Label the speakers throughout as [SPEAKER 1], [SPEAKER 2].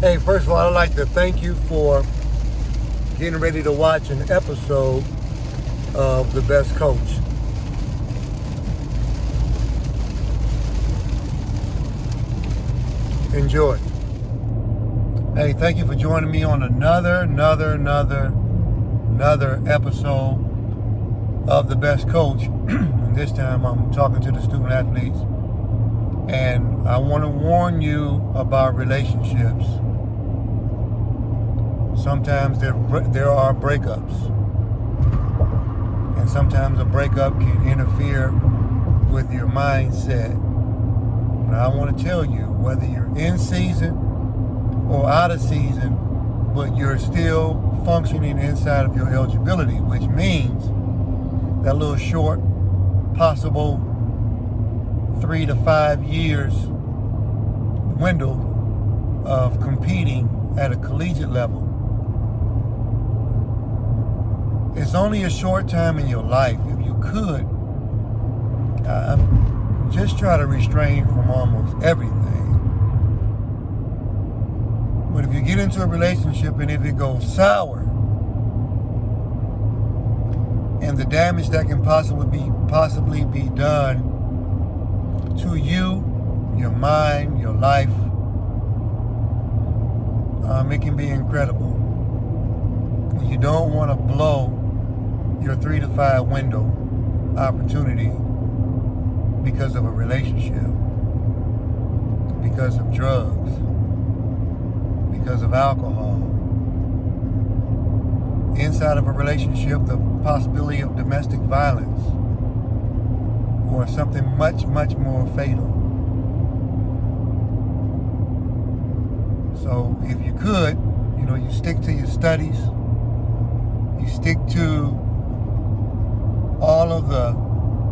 [SPEAKER 1] Hey, first of all, I'd like to thank you for getting ready to watch an episode of The Best Coach. Enjoy. Hey, thank you for joining me on another episode of The Best Coach. And this time I'm talking to the student athletes. And I want to warn you about relationships. Sometimes there are breakups. And sometimes a breakup can interfere with your mindset. And I want to tell you, whether you're in season or out of season, but you're still functioning inside of your eligibility, which means that little short, possible 3 to 5 years window of competing at a collegiate level. It's only a short time in your life. If you could, just try to restrain from almost everything. But if you get into a relationship and if it goes sour, and the damage that can possibly be done to you, your mind, your life, it can be incredible. You don't want to blow your 3 to 5 window opportunity because of a relationship, because of drugs, because of alcohol. Inside of a relationship, the possibility of domestic violence or something much more fatal. So if you could, you stick to your studies, you stick to all of the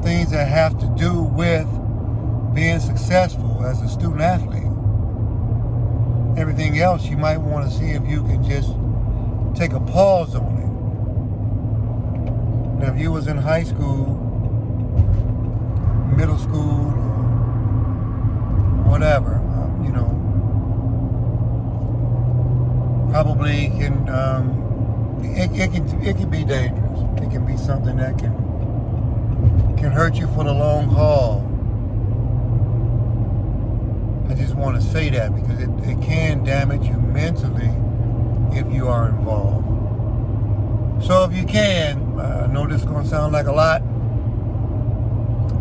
[SPEAKER 1] things that have to do with being successful as a student athlete. Everything else, you might want to see if you can just take a pause on it. Now, if you was in high school, middle school, or whatever, probably can, it can be dangerous. It can be something that can hurt you for the long haul. I just want to say that because it can damage you mentally if you are involved. So if you can, I know this is going to sound like a lot,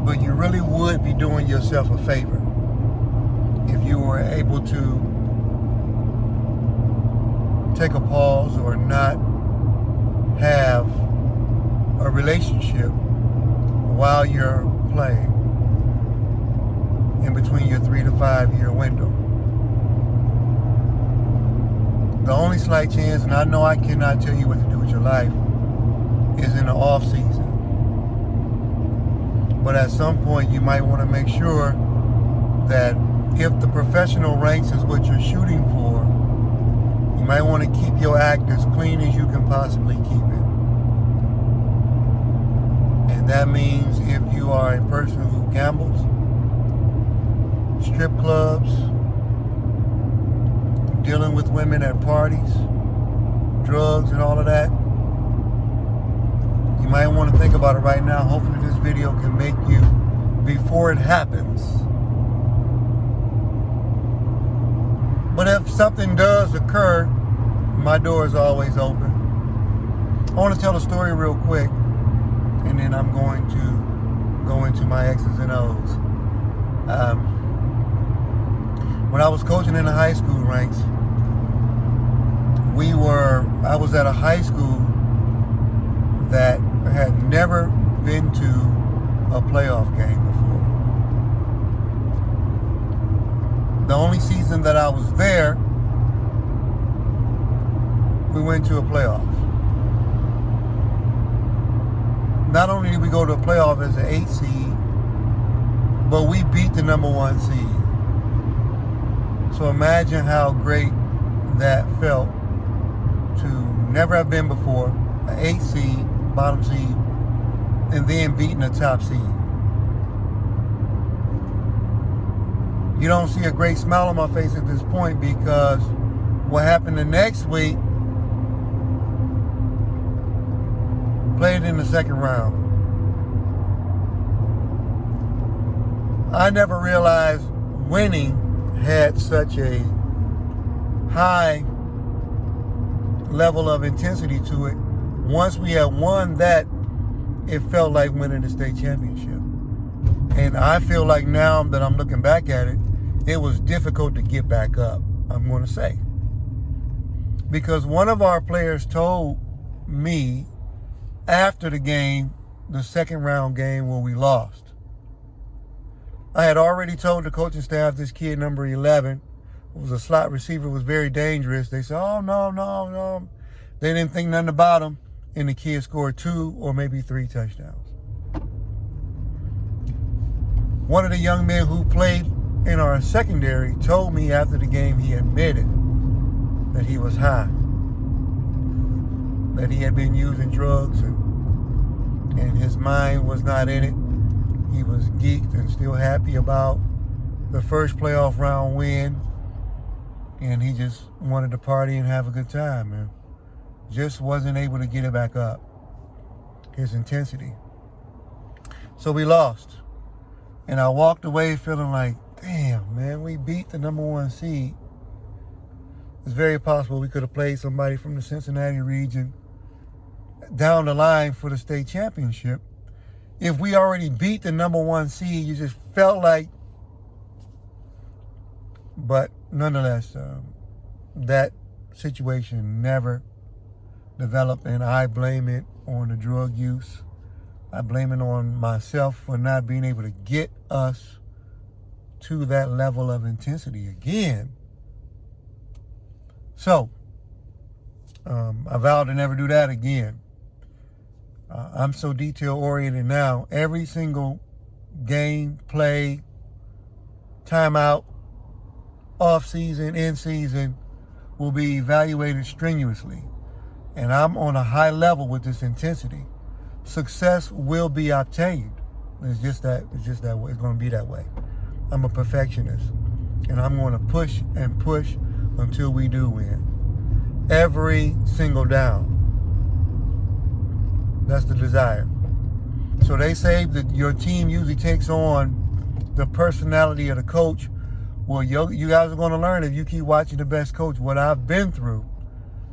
[SPEAKER 1] but you really would be doing yourself a favor if you were able to take a pause or not have a relationship while you're playing in between your 3 to 5 year window. The only slight chance, and I know I cannot tell you what to do with your life, is in the off season. But at some point you might want to make sure that if the professional ranks is what you're shooting for, you might want to keep your act as clean as you can possibly keep it. And that means if you are a person who gambles, strip clubs, dealing with women at parties, drugs and all of that, you might want to think about it right now. Hopefully this video can make you, before it happens. But if something does occur, my door is always open. I want to tell a story real quick, and then I'm going to go into my X's and O's. When I was coaching in the high school ranks, I was at a high school that had never been to a playoff game before. The only season that I was there, we went to a playoff. Not only did we go to a playoff as an 8 seed, but we beat the number 1 seed. So imagine how great that felt to never have been before, an 8 seed, bottom seed, and then beating the top seed. You don't see a great smile on my face at this point because What happened the next week, played in the second round. I never realized winning had such a high level of intensity to it. Once we had won that, it felt like winning the state championship. And I feel like now that I'm looking back at it, it was difficult to get back up, I'm going to say. Because one of our players told me after the game, the second round game where we lost, I had already told the coaching staff this kid, number 11, who was a slot receiver, was very dangerous. They said, oh, no. They didn't think nothing about him. And the kid scored 2 or maybe 3 touchdowns. One of the young men who played in our secondary told me after the game he admitted that he was high, that he had been using drugs and his mind was not in it. He was geeked and still happy about the first playoff round win, and he just wanted to party and have a good time, man. Just wasn't able to get it back up, his intensity. So we lost. And I walked away feeling like, damn, man, we beat the number 1 seed. It's very possible we could have played somebody from the Cincinnati region down the line for the state championship. If we already beat the number 1 seed, you just felt like, but nonetheless, that situation never developed, and I blame it on the drug use. I blame it on myself for not being able to get us to that level of intensity again. So, I vowed to never do that again. I'm so detail-oriented now. Every single game, play, timeout, off-season, in-season will be evaluated strenuously. And I'm on a high level with this intensity. Success will be obtained. It's just that way. It's going to be that way. I'm a perfectionist. And I'm going to push and push until we do win. Every single down. That's the desire. So they say that your team usually takes on the personality of the coach. Well, you guys are going to learn if you keep watching the best coach what I've been through.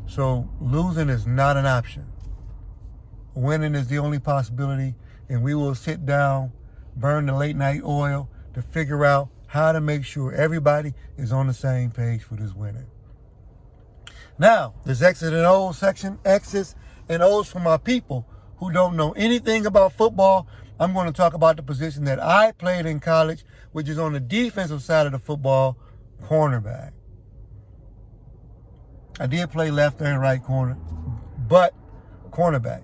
[SPEAKER 1] So losing is not an option. Winning is the only possibility, and we will sit down, burn the late night oil to figure out how to make sure everybody is on the same page for this winning. Now, this X's and O's section, X's and O's for my people who don't know anything about football. I'm going to talk about the position that I played in college, which is on the defensive side of the football, cornerback. I did play left and right corner, but cornerback.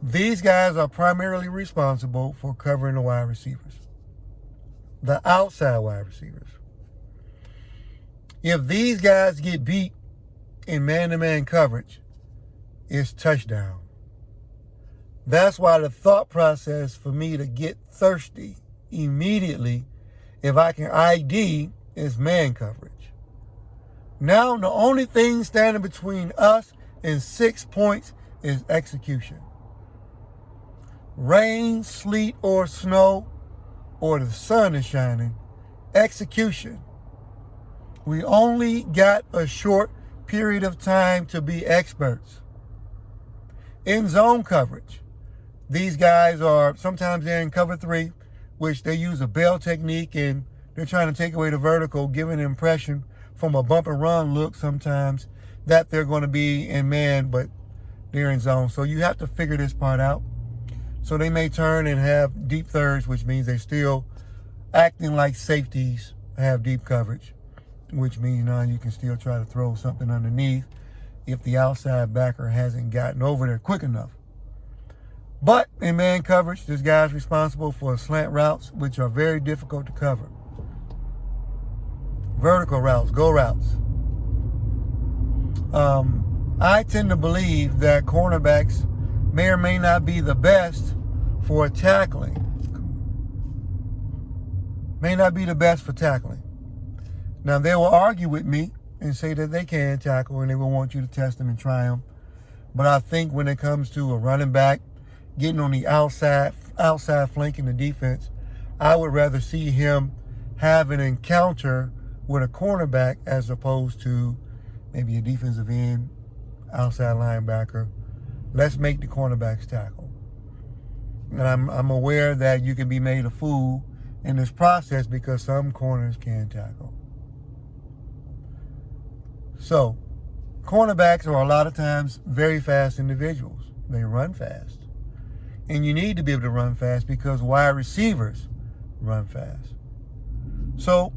[SPEAKER 1] These guys are primarily responsible for covering the wide receivers, the outside wide receivers. If these guys get beat in man-to-man coverage, it's touchdown. That's why the thought process for me to get thirsty immediately, if I can ID, is man coverage. Now, the only thing standing between us and 6 points is execution. Rain, sleet, or snow, or the sun is shining, execution. We only got a short period of time to be experts. In zone coverage, these guys are, sometimes they're in cover 3, which they use a bell technique, and they're trying to take away the vertical, giving an impression from a bump and run look sometimes that they're going to be in man, but they're in zone. So you have to figure this part out. So they may turn and have deep thirds, which means they're still acting like safeties, have deep coverage, which means now you can still try to throw something underneath if the outside backer hasn't gotten over there quick enough. But in man coverage, this guy's responsible for slant routes, which are very difficult to cover. Vertical routes, go routes. I tend to believe that cornerbacks may or may not be the best for tackling. May not be the best for tackling. Now, they will argue with me and say that they can tackle, and they will want you to test them and try them. But I think when it comes to a running back getting on the outside flank in the defense, I would rather see him have an encounter with a cornerback as opposed to maybe a defensive end, outside linebacker. Let's make the cornerbacks tackle. And I'm aware that you can be made a fool in this process because some corners can tackle. So, cornerbacks are a lot of times very fast individuals. They run fast. And you need to be able to run fast because wide receivers run fast. So,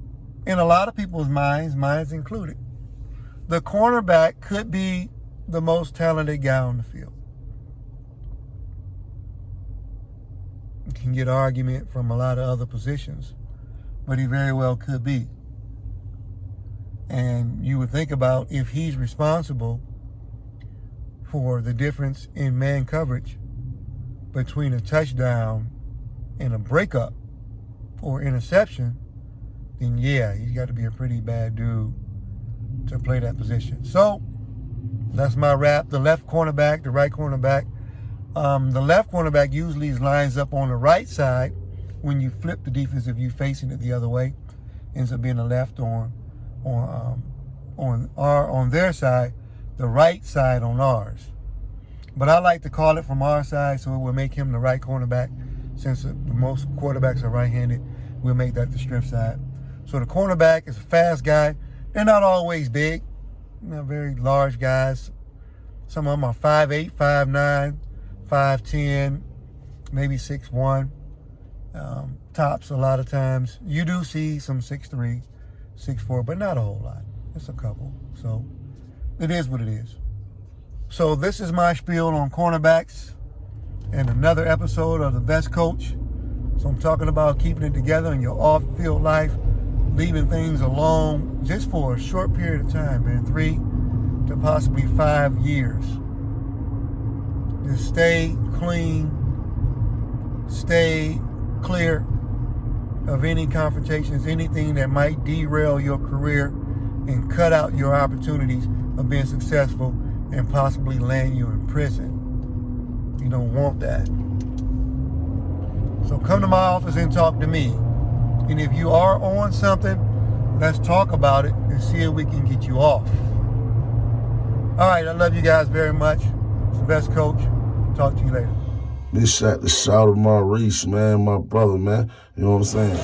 [SPEAKER 1] in a lot of people's minds, mine included, the cornerback could be the most talented guy on the field. You can get argument from a lot of other positions, but he very well could be. And you would think about if he's responsible for the difference in man coverage between a touchdown and a breakup or interception, then yeah, he's got to be a pretty bad dude to play that position. So that's my wrap. The left cornerback, the right cornerback. The left cornerback usually lines up on the right side when you flip the defensive view facing it the other way. Ends up being the left on their side, the right side on ours. But I like to call it from our side, so it will make him the right cornerback. Since the most quarterbacks are right-handed, we'll make that the strength side. So the cornerback is a fast guy. They're not always big. They're very large guys. Some of them are 5'8", 5'9", 5'10", maybe 6'1". Tops a lot of times. You do see some 6'3", 6'4", but not a whole lot. It's a couple. So it is what it is. So this is my spiel on cornerbacks and another episode of The Best Coach. So I'm talking about keeping it together in your off-field life, leaving things alone just for a short period of time, man, 3 to possibly 5 years. Just stay clean, stay clear of any confrontations, anything that might derail your career and cut out your opportunities of being successful and possibly land you in prison. You don't want that. So come to my office and talk to me. And if you are on something, let's talk about it and see if we can get you off. All right, I love you guys very much. It's The Best Coach. Talk to you later.
[SPEAKER 2] This shot the shout of Maurice, man, my brother, man. You know what I'm saying?